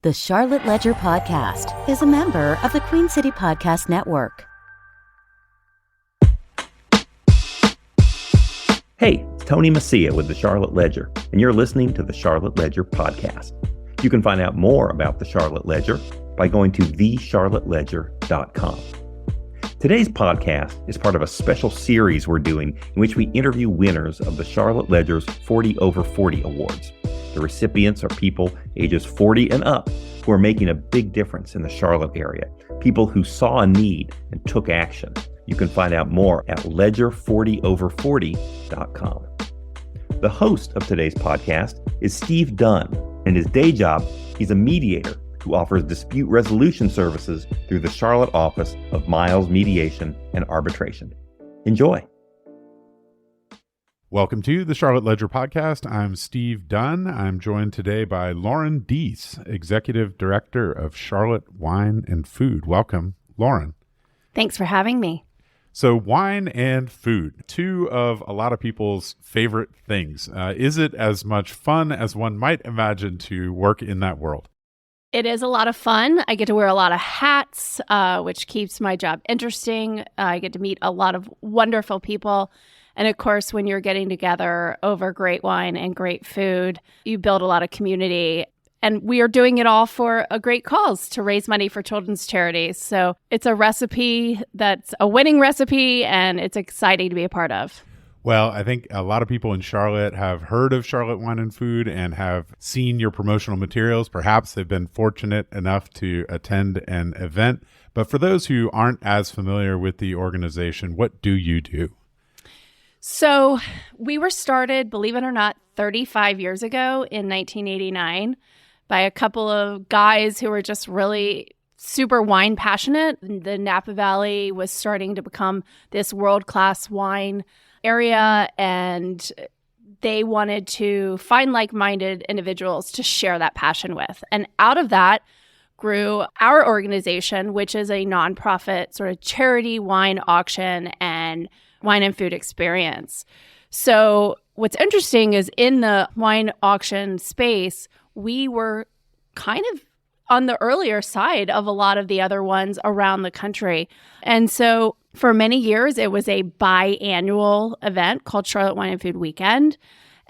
The Charlotte Ledger Podcast is a member of the Queen City Podcast Network. Hey, it's Tony Messia with the Charlotte Ledger, and you're listening to the Charlotte Ledger Podcast. You can find out more about the Charlotte Ledger by going to thecharlotteledger.com. Today's podcast is part of a special series we're doing in which we interview winners of the Charlotte Ledger's 40 Over 40 Awards. The recipients are people ages 40 and up who are making a big difference in the Charlotte area, people who saw a need and took action. You can find out more at ledger40over40.com. The host of today's podcast is Steve Dunn. In his day job, he's a mediator who offers dispute resolution services through the Charlotte office of Miles Mediation and Arbitration. Enjoy. Welcome to the Charlotte Ledger Podcast. I'm Steve Dunn. I'm joined today by Lauren Deese, Executive Director of Charlotte Wine and Food. Welcome, Lauren. Thanks for having me. So wine and food, two of a lot of people's favorite things. Is it as much fun as one might imagine to work in that world? It is a lot of fun. I get to wear a lot of hats, which keeps my job interesting. I get to meet a lot of wonderful people. And of course, when you're getting together over great wine and great food, you build a lot of community. And we are doing it all for a great cause to raise money for children's charities. So it's a recipe that's a winning recipe, and it's exciting to be a part of. Well, I think a lot of people in Charlotte have heard of Charlotte Wine and Food and have seen your promotional materials. Perhaps they've been fortunate enough to attend an event. But for those who aren't as familiar with the organization, what do you do? So we were started, believe it or not, 35 years ago in 1989 by a couple of guys who were just really super wine passionate. The Napa Valley was starting to become this world-class wine area, and they wanted to find like-minded individuals to share that passion with. And out of that grew our organization, which is a nonprofit sort of charity wine auction and wine and food experience. So what's interesting is in the wine auction space, we were kind of on the earlier side of a lot of the other ones around the country. And so for many years, it was a biannual event called Charlotte Wine and Food Weekend.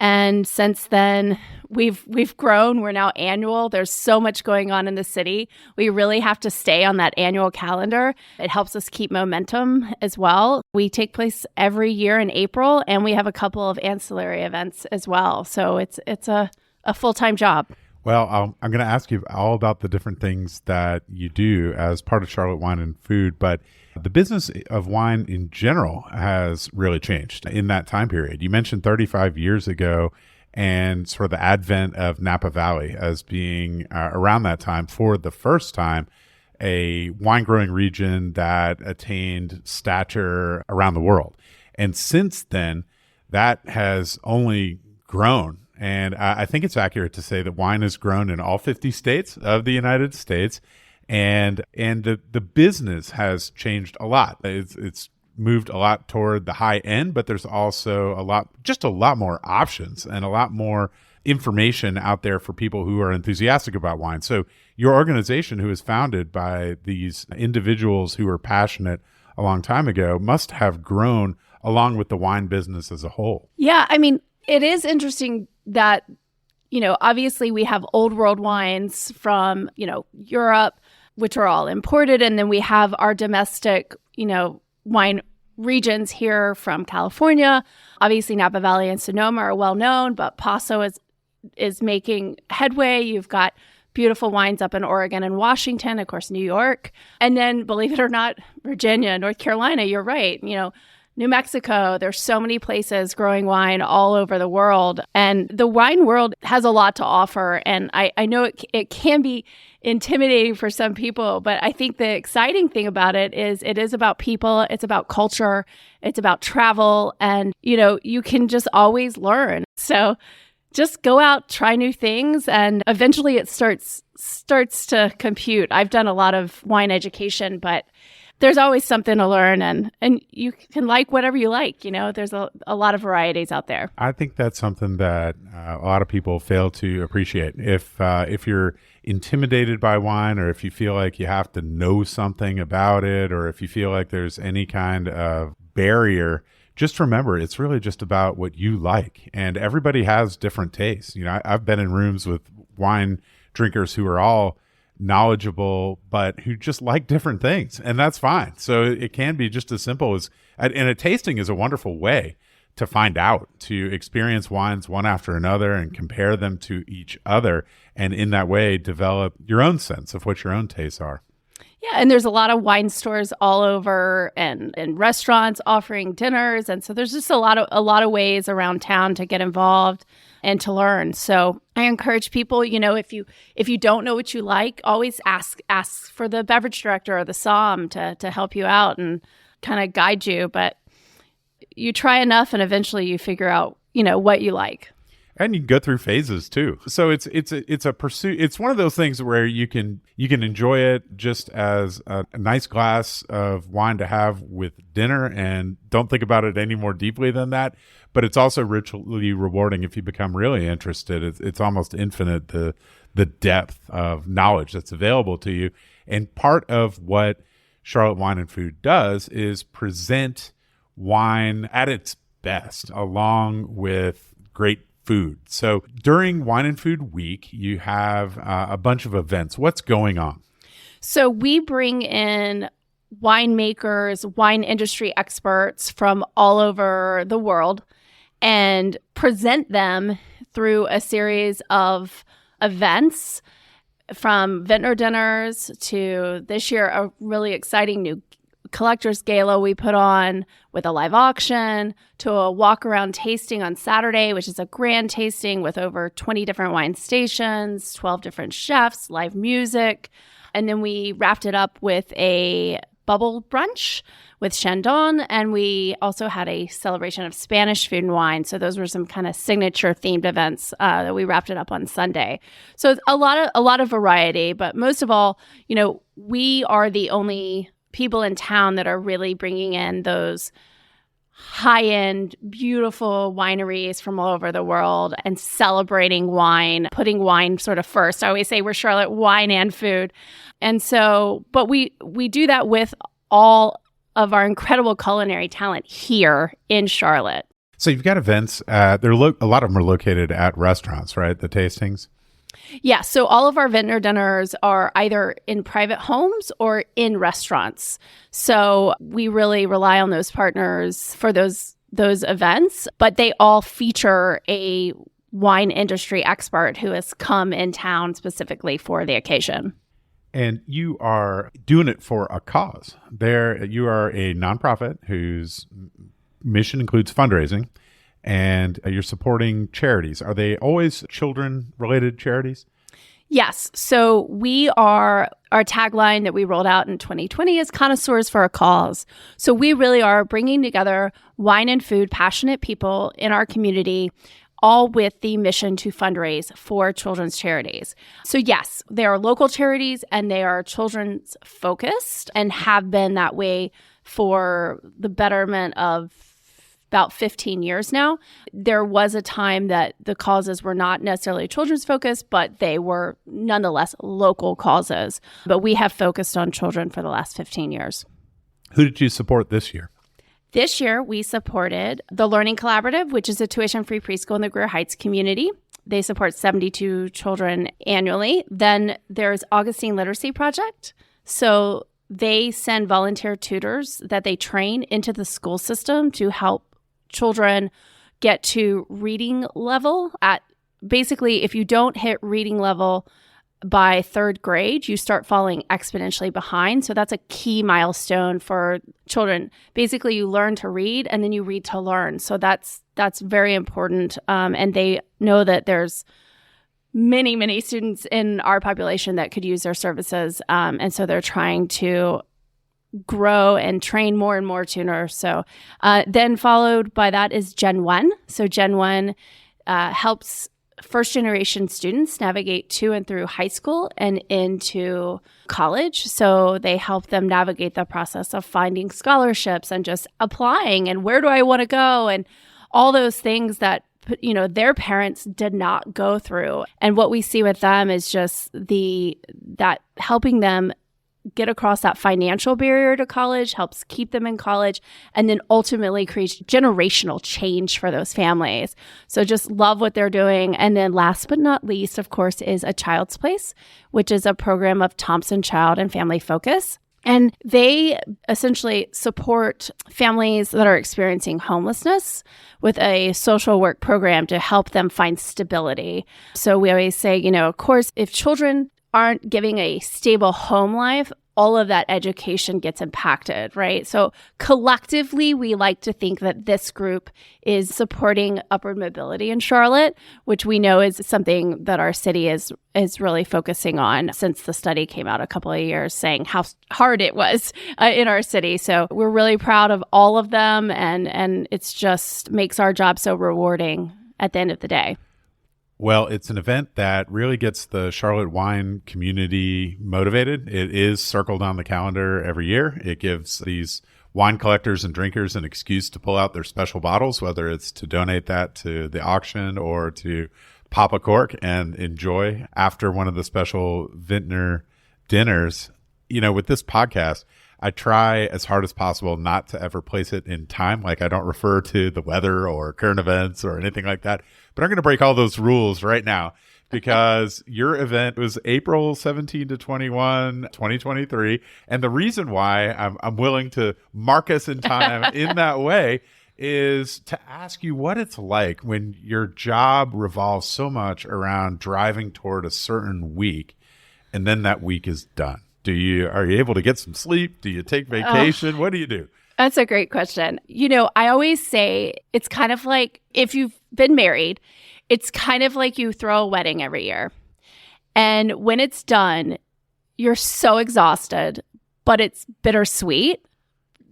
And since then, we've grown. We're now annual. There's so much going on in the city. We really have to stay on that annual calendar. It helps us keep momentum as well. We take place every year in April, and we have a couple of ancillary events as well. So it's a full-time job. Well, I'm going to ask you all about the different things that you do as part of Charlotte Wine and Food, but the business of wine in general has really changed in that time period. You mentioned 35 years ago and sort of the advent of Napa Valley as being around that time for the first time a wine growing region that attained stature around the world. And since then, that has only grown. And I think it's accurate to say that wine has grown in all 50 states of the United States. And the business has changed a lot. It's moved a lot toward the high end, but there's also a lot more options and a lot more information out there for people who are enthusiastic about wine. So your organization, who was founded by these individuals who were passionate a long time ago, must have grown along with the wine business as a whole. Yeah, I mean, it is interesting that, obviously we have old world wines from, Europe, which are all imported. And then we have our domestic, wine regions here from California. Obviously, Napa Valley and Sonoma are well known, but Paso is making headway. You've got beautiful wines up in Oregon and Washington, of course, New York. And then, believe it or not, Virginia, North Carolina, you're right. New Mexico, there's so many places growing wine all over the world. And the wine world has a lot to offer. And I know it can be intimidating for some people, but I think the exciting thing about it is about people, it's about culture, it's about travel, and, you can just always learn. So just go out, try new things, and eventually it starts to compute. I've done a lot of wine education, but there's always something to learn, and you can like whatever you like. There's a lot of varieties out there. I think that's something that a lot of people fail to appreciate. If you're intimidated by wine, or if you feel like you have to know something about it, or if you feel like there's any kind of barrier, just remember it's really just about what you like. And everybody has different tastes. I've been in rooms with wine drinkers who are all knowledgeable, but who just like different things. And that's fine. So it can be just as simple as, and a tasting is a wonderful way to find out, to experience wines one after another and compare them to each other. And in that way, develop your own sense of what your own tastes are. Yeah, and there's a lot of wine stores all over and restaurants offering dinners. And so there's just a lot of ways around town to get involved and to learn. So I encourage people, if you don't know what you like, always ask for the beverage director or the somm to help you out and kind of guide you. But you try enough and eventually you figure out, what you like. And you can go through phases too. So it's a pursuit. It's one of those things where you can enjoy it just as a nice glass of wine to have with dinner and don't think about it any more deeply than that. But it's also richly rewarding if you become really interested. It's almost infinite, the depth of knowledge that's available to you. And part of what Charlotte Wine and Food does is present wine at its best along with great food. So during Wine and Food Week, you have a bunch of events. What's going on? So we bring in winemakers, wine industry experts from all over the world and present them through a series of events, from vintner dinners to this year a really exciting new collector's gala we put on with a live auction, to a walk-around tasting on Saturday, which is a grand tasting with over 20 different wine stations, 12 different chefs, live music. And then we wrapped it up with a bubble brunch with Chandon, and we also had a celebration of Spanish food and wine. So those were some kind of signature themed events that we wrapped it up on Sunday. So it's a lot of variety, but most of all, we are the only people in town that are really bringing in those high-end, beautiful wineries from all over the world and celebrating wine, putting wine sort of first. I always say we're Charlotte Wine and Food. And so, but we do that with all of our incredible culinary talent here in Charlotte. So you've got events, a lot of them are located at restaurants, right? The tastings? Yeah, so all of our vintner dinners are either in private homes or in restaurants. So we really rely on those partners for those events, but they all feature a wine industry expert who has come in town specifically for the occasion. And you are doing it for a cause. You are a nonprofit whose mission includes fundraising, and you're supporting charities. Are they always children-related charities? Yes. So our tagline that we rolled out in 2020 is connoisseurs for a cause. So we really are bringing together wine and food passionate people in our community, all with the mission to fundraise for children's charities. So yes, they are local charities and they are children's focused and have been that way for the betterment of about 15 years now. There was a time that the causes were not necessarily children's focused, but they were nonetheless local causes. But we have focused on children for the last 15 years. Who did you support this year? This year, we supported the Learning Collaborative, which is a tuition-free preschool in the Greer Heights community. They support 72 children annually. Then there's Augustine Literacy Project. So they send volunteer tutors that they train into the school system to help children get to reading level. Basically, if you don't hit reading level by third grade, you start falling exponentially behind. So that's a key milestone for children. Basically, you learn to read and then you read to learn. So that's very important. And they know that there's many, many students in our population that could use their services. And so they're trying to grow and train more and more tuners. So then followed by that is Gen 1. So Gen 1 helps first generation students navigate to and through high school and into college. So they help them navigate the process of finding scholarships and just applying and where do I want to go and all those things that their parents did not go through. And what we see with them is just that helping them get across that financial barrier to college helps keep them in college, and then ultimately creates generational change for those families. So just love what they're doing. And then last but not least, of course, is A Child's Place, which is a program of Thompson Child and Family Focus. And they essentially support families that are experiencing homelessness with a social work program to help them find stability. So we always say, of course, if children aren't giving a stable home life, all of that education gets impacted, right? So collectively, we like to think that this group is supporting upward mobility in Charlotte, which we know is something that our city is really focusing on since the study came out a couple of years saying how hard it was in our city. So we're really proud of all of them, and it's just makes our job so rewarding at the end of the day. Well, it's an event that really gets the Charlotte wine community motivated. It is circled on the calendar every year. It gives these wine collectors and drinkers an excuse to pull out their special bottles, whether it's to donate that to the auction or to pop a cork and enjoy after one of the special vintner dinners. With this podcast, I try as hard as possible not to ever place it in time. Like, I don't refer to the weather or current events or anything like that. But I'm going to break all those rules right now because your event was April 17 to 21, 2023. And the reason why I'm willing to mark us in time in that way is to ask you what it's like when your job revolves so much around driving toward a certain week, and then that week is done. Are you able to get some sleep? Do you take vacation? What do you do? That's a great question. I always say it's kind of like if you've been married, it's kind of like you throw a wedding every year. And when it's done, you're so exhausted, but it's bittersweet.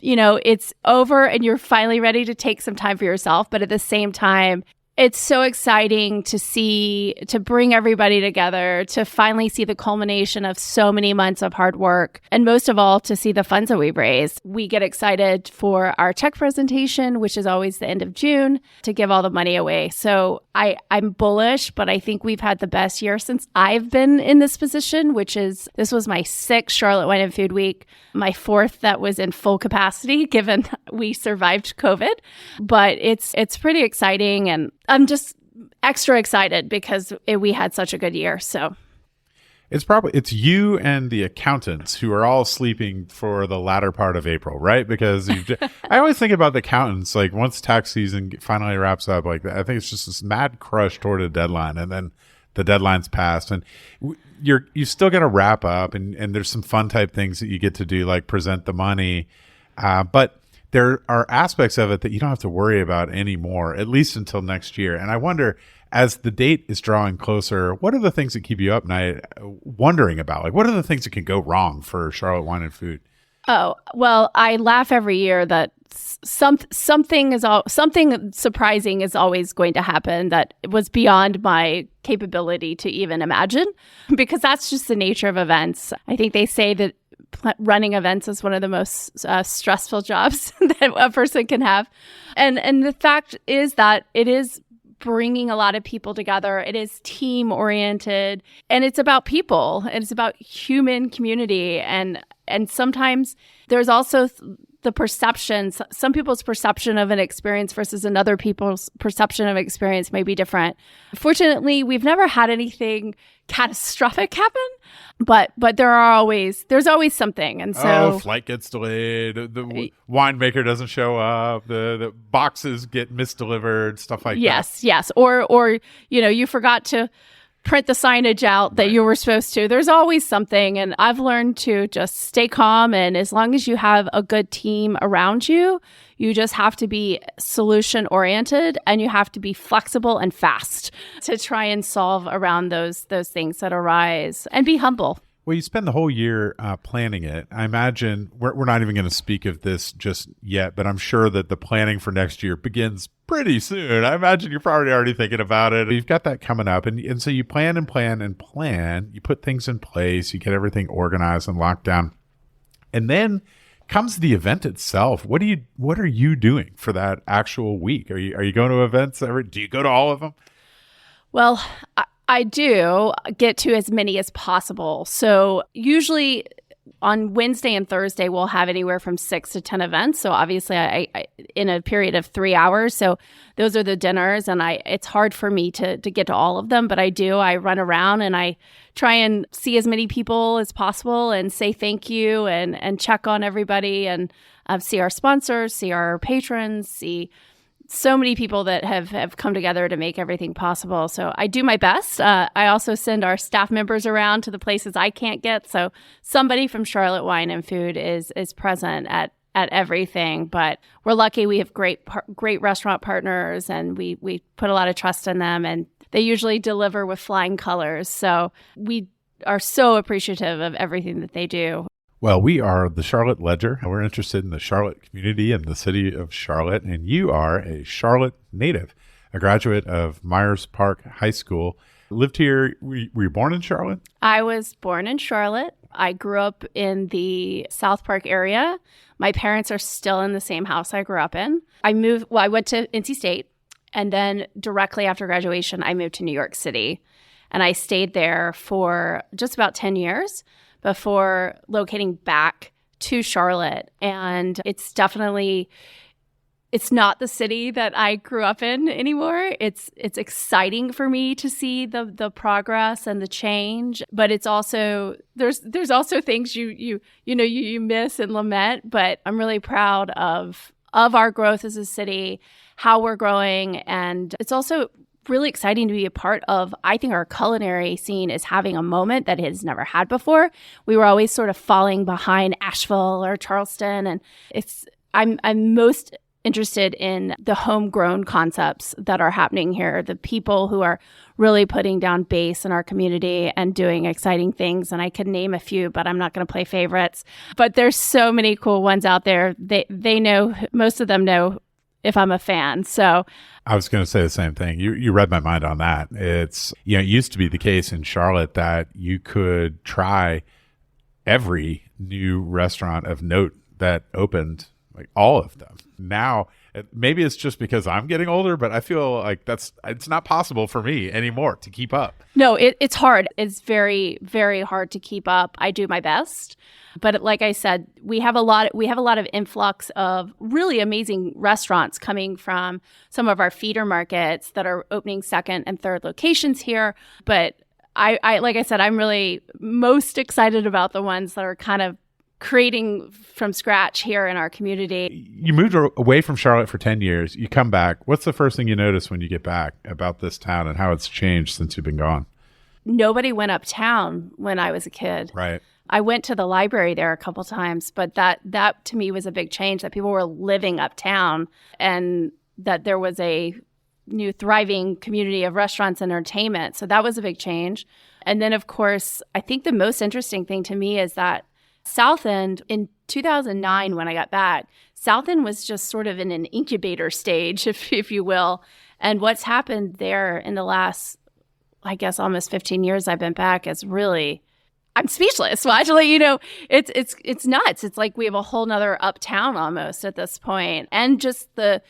It's over and you're finally ready to take some time for yourself. But at the same time, it's so exciting to bring everybody together, to finally see the culmination of so many months of hard work, and most of all, to see the funds that we've raised. We get excited for our check presentation, which is always the end of June, to give all the money away. So I'm bullish, but I think we've had the best year since I've been in this position, this was my 6th Charlotte Wine and Food Week, my 4th that was in full capacity, given we survived COVID. But it's pretty exciting, and I'm just extra excited because we had such a good year. So it's you and the accountants who are all sleeping for the latter part of April, right? Because I always think about the accountants, like once tax season finally wraps up, like I think it's just this mad crush toward a deadline, and then the deadline's passed, and you still got to wrap up, and there's some fun type things that you get to do, like present the money, but there are aspects of it that you don't have to worry about anymore, at least until next year. And I wonder, as the date is drawing closer, what are the things that keep you up night wondering about? Like, what are the things that can go wrong for Charlotte Wine and Food? Oh, well, I laugh every year that something surprising is always going to happen that was beyond my capability to even imagine, because that's just the nature of events. I think they say that running events is one of the most stressful jobs that a person can have. And the fact is that it is bringing a lot of people together. It is team oriented, and it's about people, and it's about human community. And sometimes there's also the perceptions. Some people's perception of an experience versus another people's perception of experience may be different. Fortunately, we've never had anything catastrophic happen, but there's always something. And so flight gets delayed, the winemaker doesn't show up, the boxes get misdelivered, stuff like that. Yes. Or you forgot to print the signage out that you were supposed to. There's always something. And I've learned to just stay calm. And as long as you have a good team around you, you just have to be solution oriented, and you have to be flexible and fast to try and solve around those things that arise, and be humble. Well, you spend the whole year planning it. I imagine we're not even going to speak of this just yet, but I'm sure that the planning for next year begins pretty soon. I imagine you're probably already thinking about it. You've got that coming up. And so you plan and plan and plan. You put things in place. You get everything organized and locked down. And then comes the event itself, what are you doing for that actual week? Are you going to events do you go to all of them? Well, I do get to as many as possible. So usually on Wednesday and Thursday, we'll have anywhere from 6 to 10 events. So obviously, I in a period of 3 hours. So those are the dinners, and it's hard for me to get to all of them, but I do. I run around and I try and see as many people as possible and say thank you and check on everybody and see our sponsors, see our patrons, see so many people that have come together to make everything possible. So I do my best. I also send our staff members around to the places I can't get. So somebody from Charlotte Wine and Food is present at everything. But we're lucky we have great restaurant partners, and we put a lot of trust in them, and they usually deliver with flying colors. So we are so appreciative of everything that they do. Well, we are the Charlotte Ledger. We're interested in the Charlotte community and the city of Charlotte. And you are a Charlotte native, a graduate of Myers Park High School. Lived here. Were you born in Charlotte? I was born in Charlotte. I grew up in the South Park area. My parents are still in the same house I grew up in. I went to NC State. And then directly after graduation, I moved to New York City. And I stayed there for just about 10 years. Before locating back to Charlotte. And it's not the city that I grew up in anymore. It's exciting for me to see the progress and the change, but it's also there's also things you miss and lament, but I'm really proud of our growth as a city, how we're growing, and it's also really exciting to be a part of. I think our culinary scene is having a moment that it has never had before. We were always sort of falling behind Asheville or Charleston, and I'm most interested in the homegrown concepts that are happening here, the people who are really putting down base in our community and doing exciting things. And I could name a few, but I'm not going to play favorites. But there's so many cool ones out there. They know, most of them know if I'm a fan. So I was going to say the same thing. You read my mind on that. It used to be the case in Charlotte that you could try every new restaurant of note that opened, like all of them. Now, maybe it's just because I'm getting older, but I feel like it's not possible for me anymore to keep up. No, it's hard. It's very, very hard to keep up. I do my best. But like I said, we have a lot of influx of really amazing restaurants coming from some of our feeder markets that are opening second and third locations here. But I like I said, I'm really most excited about the ones that are kind of creating from scratch here in our community. You moved away from Charlotte for 10 years. You come back. What's the first thing you notice when you get back about this town and how it's changed since you've been gone? Nobody went uptown when I was a kid. Right. I went to the library there a couple times, but that to me was a big change, that people were living uptown and that there was a new thriving community of restaurants and entertainment. So that was a big change. And then, of course, I think the most interesting thing to me is that South End, in 2009, when I got back, South End was just sort of in an incubator stage, if you will. And what's happened there in the last, I guess, almost 15 years I've been back is really, I'm speechless. Well, actually, it's nuts. It's like we have a whole nother uptown almost at this point. And just the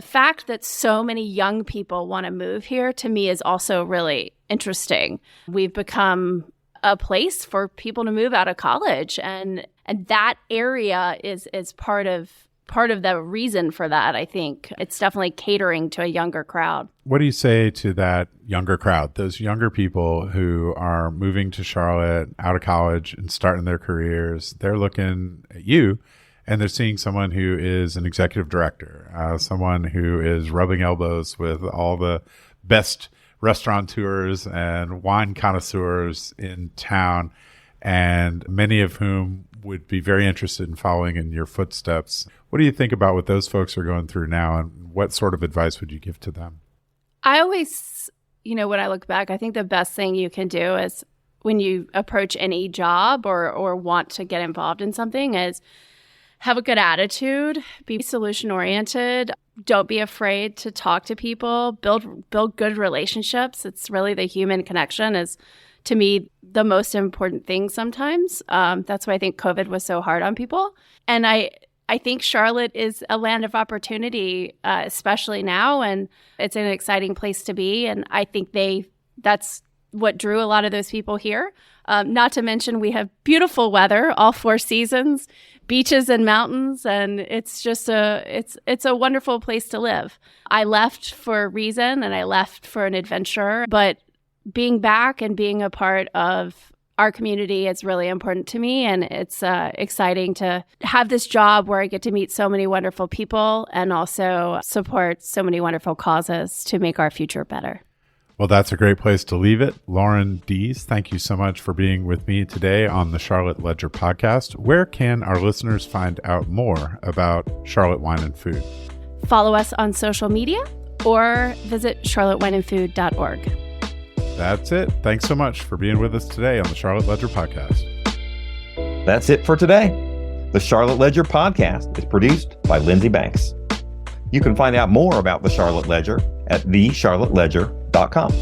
fact that so many young people want to move here, to me, is also really interesting. We've become a place for people to move out of college, and that area is part of the reason for that. I think it's definitely catering to a younger crowd. What do you say to that younger crowd, those younger people who are moving to Charlotte out of college and starting their careers? They're looking at you and they're seeing someone who is an executive director, someone who is rubbing elbows with all the best restaurateurs and wine connoisseurs in town, and many of whom would be very interested in following in your footsteps. What do you think about what those folks are going through now, and what sort of advice would you give to them? I always, when I look back, I think the best thing you can do is when you approach any job or want to get involved in something is have a good attitude, be solution oriented. Don't be afraid to talk to people, build good relationships. It's really the human connection is to me, the most important thing sometimes. That's why I think COVID was so hard on people. And I think Charlotte is a land of opportunity, especially now, and it's an exciting place to be. And I think that's what drew a lot of those people here. Not to mention we have beautiful weather, all 4 seasons, beaches and mountains, and it's just it's a wonderful place to live. I left for a reason, and I left for an adventure, but being back and being a part of our community is really important to me, and it's exciting to have this job where I get to meet so many wonderful people and also support so many wonderful causes to make our future better. Well, that's a great place to leave it. Lauren Deese, thank you so much for being with me today on the Charlotte Ledger podcast. Where can our listeners find out more about Charlotte Wine and Food? Follow us on social media or visit charlottewineandfood.org. That's it. Thanks so much for being with us today on the Charlotte Ledger podcast. That's it for today. The Charlotte Ledger podcast is produced by Lindsey Banks. You can find out more about the Charlotte Ledger at thecharlotteledger.com.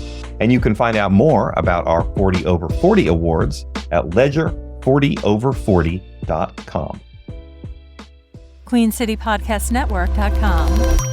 And you can find out more about our 40 over 40 awards at ledger40over40.com. QueenCityPodcastNetwork.com.